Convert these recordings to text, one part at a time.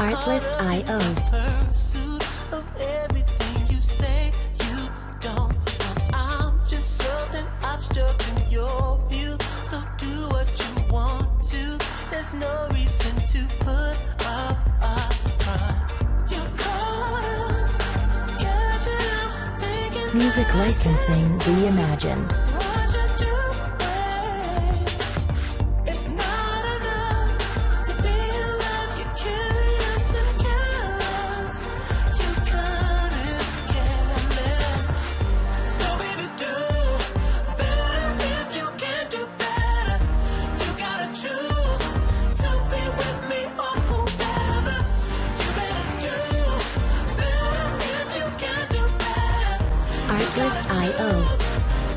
Artlist.io. Pursuit of everything you say you don't want. I'm just something obstructing your view. So do what you want to. There's no reason to put up a front. You're caught up, catching up, thinking Music that I licensing can see reimagined. what you're doing. It's not enough to be in love. You're curious and careless. You couldn't care less. So baby, do better if you can do better. You gotta choose to be with me or whoever. You better do better if you can do better. Artlist.io.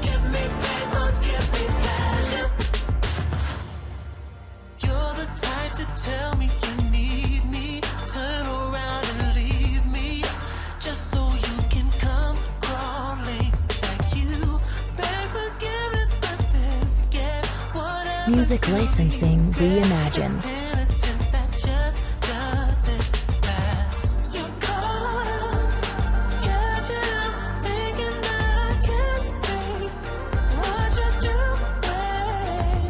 Give me pain or give me pleasure. You're the type to tell me you need me, turn around and leave me, just so you can come crawling back. You beg forgiveness, but then forget whatever. Music you licensing regret. reimagined. It's penitence that just doesn't last. You're caught up, catching up, thinking that I can't see what you're doing.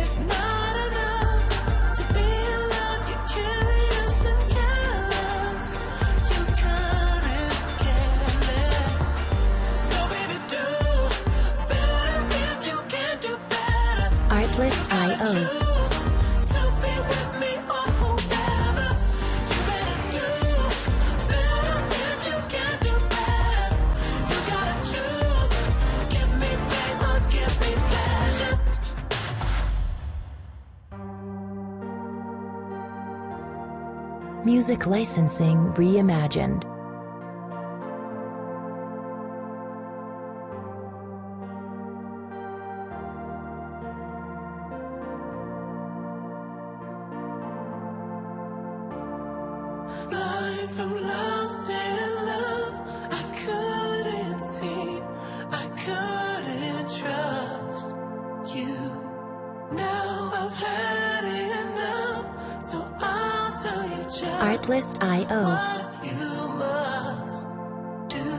It's not enough to be in love. You're curious and careless. You couldn't care less. So baby, do better if you can do better. Artlist.io. Choose to be with me or whoever. You better do better if you can do better. You gotta choose. Give me pain or give me pleasure. Music licensing reimagined. Blind from lost in love, I couldn't see, I couldn't trust you. Now I've had enough, so I'll tell you just Artlist.io. what you must do.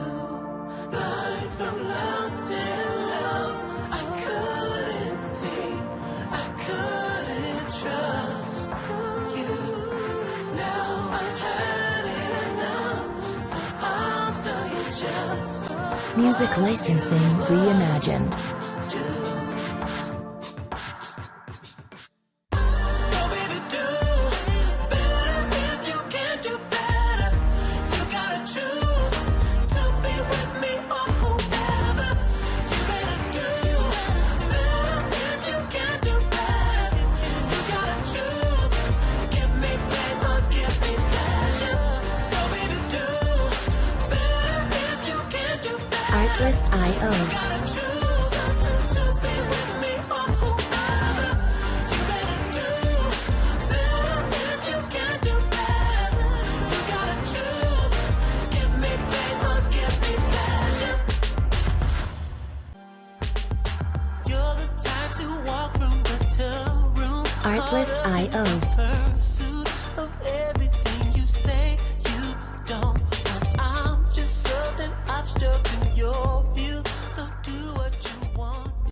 Blind from lost in love, I couldn't see, I couldn't trust you. Now I've had enough, so I'll tell you just Music licensing reimagined. do. So baby, do better if you can do better. You gotta choose to be with me or whoever. You better do better if you can do better. You gotta choose. Give me pain or give me pleasure. So baby, do better if you can do better. Artlist.io. Gotta choose to be with me or whoever. You better do better if you can do better. You gotta choose. Give me pain or give me pleasure. You're the type to walk from room to room. Artlist.io. Pursuit of everything you say you don't want. I'm just something obstructing your